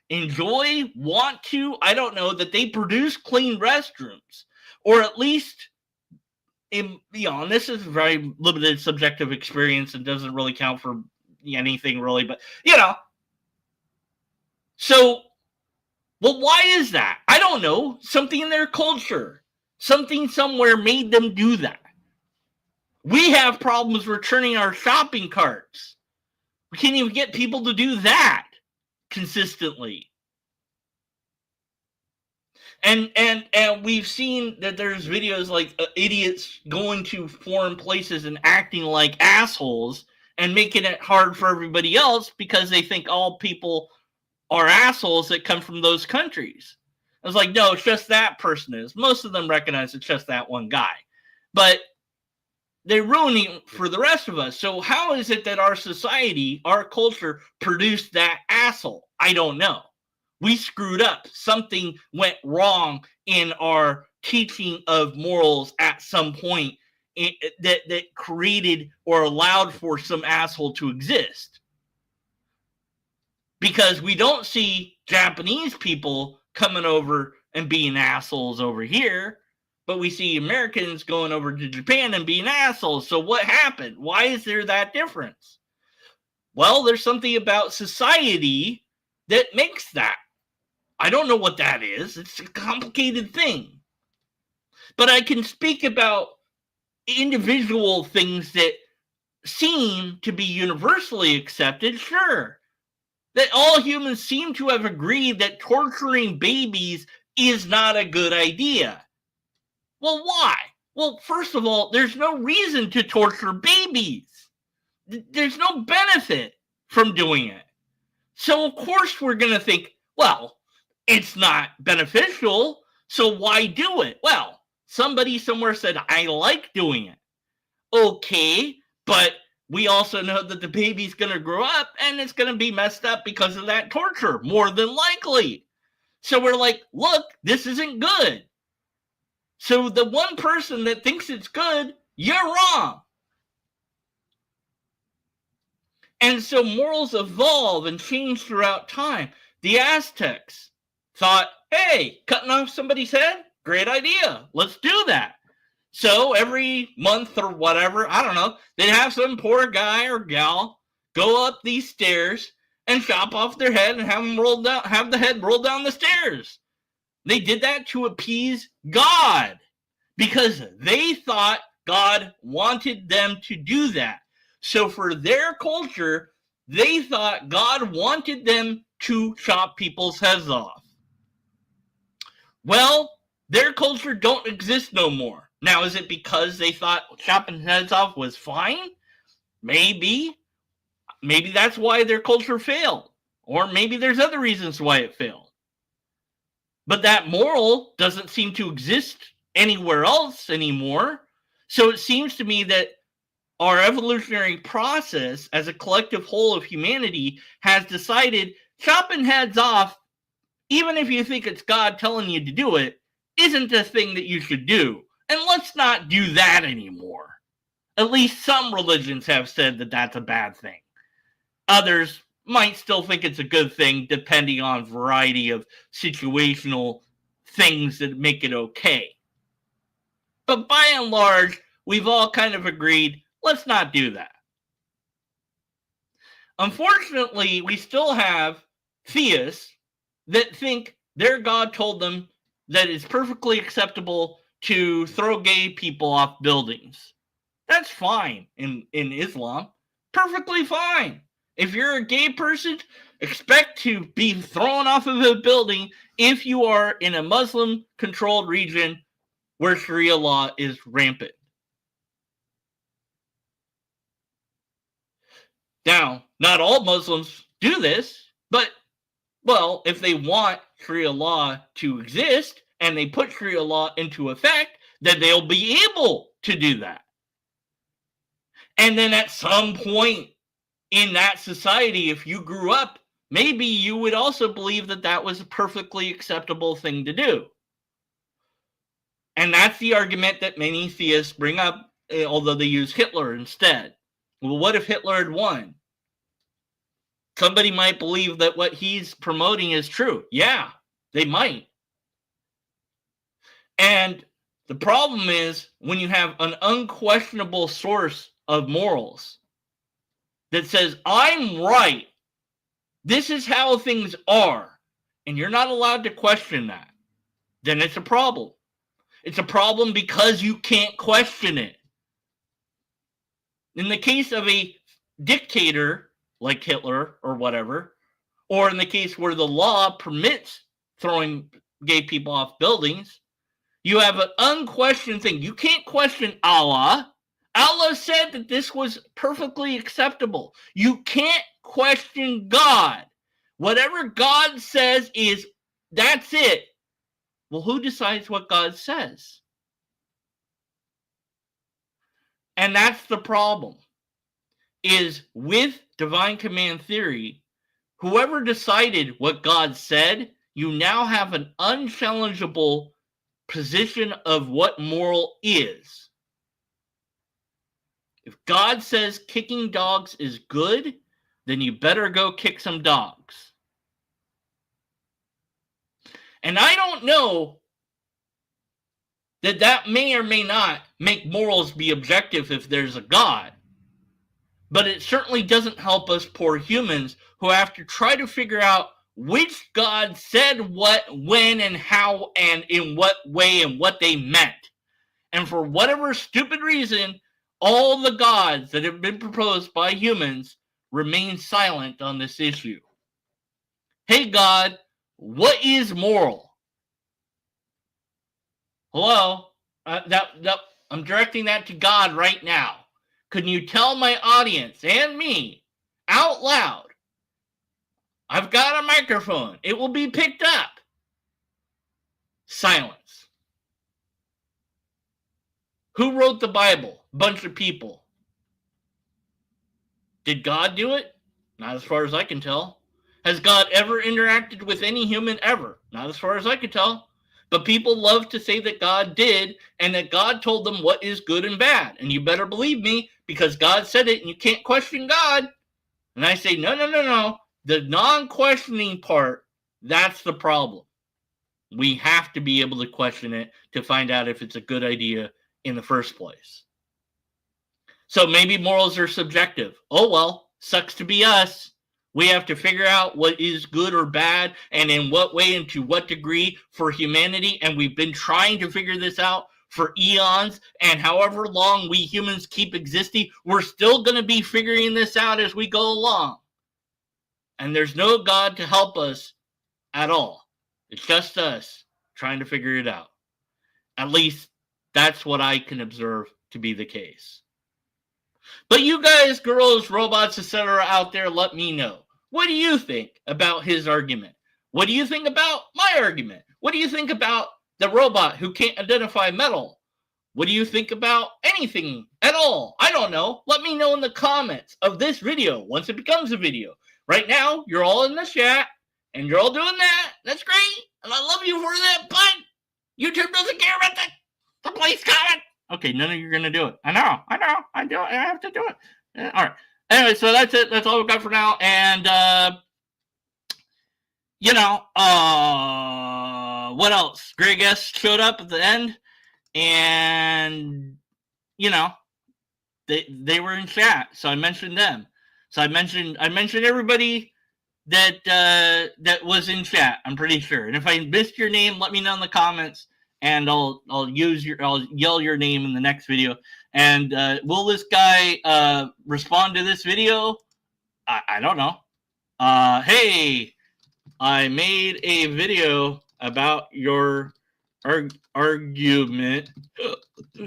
enjoy, want to, I don't know, that they produce clean restrooms. Or at least, this is a very limited subjective experience and doesn't really count for anything really, but, So, well, why is that? I don't know. Something in their culture. Something somewhere made them do that. We have problems returning our shopping carts. We can't even get people to do that consistently. And we've seen that there's videos like idiots going to foreign places and acting like assholes and making it hard for everybody else because they think all people are assholes that come from those countries. I was like, no, it's just that person is. Most of them recognize it's just that one guy. But they're ruining for the rest of us. So how is it that our society, our culture, produced that asshole? I don't know. We screwed up. Something went wrong in our teaching of morals at some point that created or allowed for some asshole to exist. Because we don't see Japanese people coming over and being assholes over here. But we see Americans going over to Japan and being assholes. So what happened? Why is there that difference? Well, there's something about society that makes that. I don't know what that is. It's a complicated thing. But I can speak about individual things that seem to be universally accepted, sure. That all humans seem to have agreed that torturing babies is not a good idea. Well, why? Well, first of all, there's no reason to torture babies. There's no benefit from doing it. So, of course, we're going to think, well, it's not beneficial, so why do it? Well, somebody somewhere said, I like doing it. Okay, but we also know that the baby's going to grow up and it's going to be messed up because of that torture, more than likely. So we're like, look, this isn't good. So the one person that thinks it's good, you're wrong. And so morals evolve and change throughout time. The Aztecs thought, hey, cutting off somebody's head, great idea. Let's do that. So every month or whatever, I don't know, they'd have some poor guy or gal go up these stairs and chop off their head and have the head roll down the stairs. They did that to appease God because they thought God wanted them to do that. So for their culture, they thought God wanted them to chop people's heads off. Well, their culture don't exist no more. Now, is it because they thought chopping heads off was fine? Maybe. Maybe that's why their culture failed. Or maybe there's other reasons why it failed. But that moral doesn't seem to exist anywhere else anymore. So it seems to me that our evolutionary process as a collective whole of humanity has decided chopping heads off, even if you think it's God telling you to do it, isn't a thing that you should do. And let's not do that anymore. At least some religions have said that that's a bad thing. Others might still think it's a good thing, depending on a variety of situational things that make it okay. But by and large, we've all kind of agreed, let's not do that. Unfortunately, we still have theists that think their God told them that it's perfectly acceptable to throw gay people off buildings. That's fine in Islam. Perfectly fine. If you're a gay person, expect to be thrown off of a building if you are in a Muslim-controlled region where Sharia law is rampant. Now, not all Muslims do this, but, well, if they want Sharia law to exist and they put Sharia law into effect, then they'll be able to do that. And then at some point in that society, if you grew up, maybe you would also believe that that was a perfectly acceptable thing to do. And that's the argument that many theists bring up, although they use Hitler instead. Well, what if Hitler had won? Somebody might believe that what he's promoting is true. Yeah, they might. And the problem is when you have an unquestionable source of morals that says, I'm right, this is how things are, and you're not allowed to question that, then it's a problem. It's a problem because you can't question it. In the case of a dictator like Hitler or whatever, or in the case where the law permits throwing gay people off buildings, you have an unquestioned thing. You can't question Allah. Allah said that this was perfectly acceptable. You can't question God. Whatever God says is, that's it. Well, who decides what God says? And that's the problem, is with divine command theory, whoever decided what God said, you now have an unchallengeable position of what moral is. If God says kicking dogs is good, then you better go kick some dogs. And I don't know that that may or may not make morals be objective if there's a God. But it certainly doesn't help us poor humans who have to try to figure out which God said what, when, and how, and in what way, and what they meant. And for whatever stupid reason, all the gods that have been proposed by humans remain silent on this issue. Hey God, what is moral? Hello? I'm directing that to God right now. Can you tell my audience and me out loud? I've got a microphone. It will be picked up. Silence. Who wrote the Bible? Bunch of people. Did God do it? Not as far as I can tell. Has God ever interacted with any human ever? Not as far as I can tell. But people love to say that God did and that God told them what is good and bad. And you better believe me because God said it and you can't question God. And I say, no. The non-questioning part, that's the problem. We have to be able to question it to find out if it's a good idea in the first place. So maybe morals are subjective. Oh, well, sucks to be us. We have to figure out what is good or bad and in what way and to what degree for humanity. And we've been trying to figure this out for eons. And however long we humans keep existing, we're still going to be figuring this out as we go along. And there's no God to help us at all. It's just us trying to figure it out. At least that's what I can observe to be the case. But you guys, girls, robots, etc. out there, let me know. What do you think about his argument? What do you think about my argument? What do you think about the robot who can't identify metal? What do you think about anything at all? I don't know. Let me know in the comments of this video once it becomes a video. Right now, you're all in the chat, and you're all doing that. That's great, and I love you for that, but YouTube doesn't care about the police comment. Okay, none of you are going to do it. I know. I do it. I have to do it. All right. Anyway, so that's it. That's all we've got for now. And, what else? Great guest showed up at the end. And you know, they were in chat, so I mentioned them. So I mentioned everybody that was in chat. I'm pretty sure. And if I missed your name, let me know in the comments, and I'll yell your name in the next video. And will this guy respond to this video? I don't know. Hey, I made a video about your argument.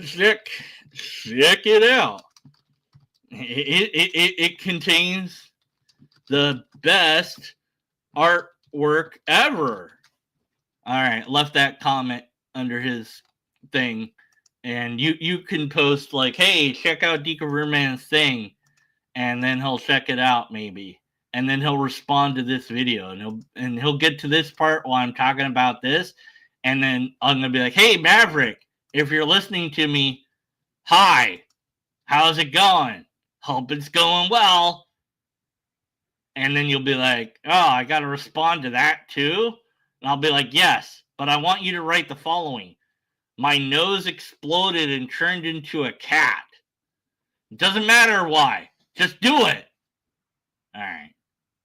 Check it out. It contains the best artwork ever. All right, left that comment under his thing, and you can post like, hey, check out Deco Verman's thing, and then he'll check it out maybe, and then he'll respond to this video, and he'll get to this part while I'm talking about this, and then I'm gonna be like, hey, Maverick, if you're listening to me, hi, how's it going? Hope it's going well. And then you'll be like, oh, I got to respond to that too? And I'll be like, yes, but I want you to write the following. My nose exploded and turned into a cat. It doesn't matter why. Just do it. All right.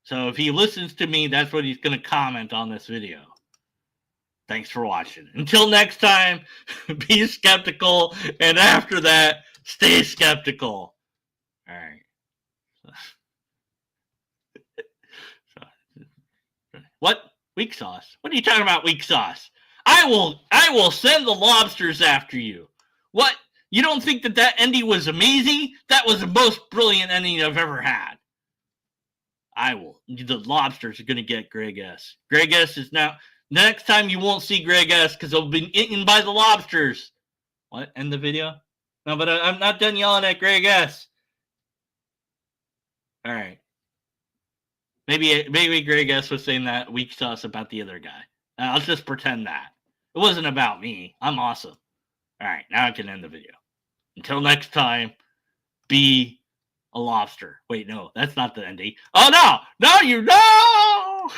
So if he listens to me, that's what he's going to comment on this video. Thanks for watching. Until next time, be skeptical. And after that, stay skeptical. All right. What? Weak sauce? What are you talking about, weak sauce? I will send the lobsters after you. What? You don't think that ending was amazing? That was the most brilliant ending I've ever had. I will. The lobsters are going to get Greg S. Greg S is now... Next time you won't see Greg S because he'll be eaten by the lobsters. What? End the video? No, but I'm not done yelling at Greg S. All right. Maybe Greg S was saying that weak sauce about the other guy. I'll just pretend that. It wasn't about me. I'm awesome. All right, now I can end the video. Until next time, be a lobster. Wait, no, that's not the ending. Oh, no! No, you know!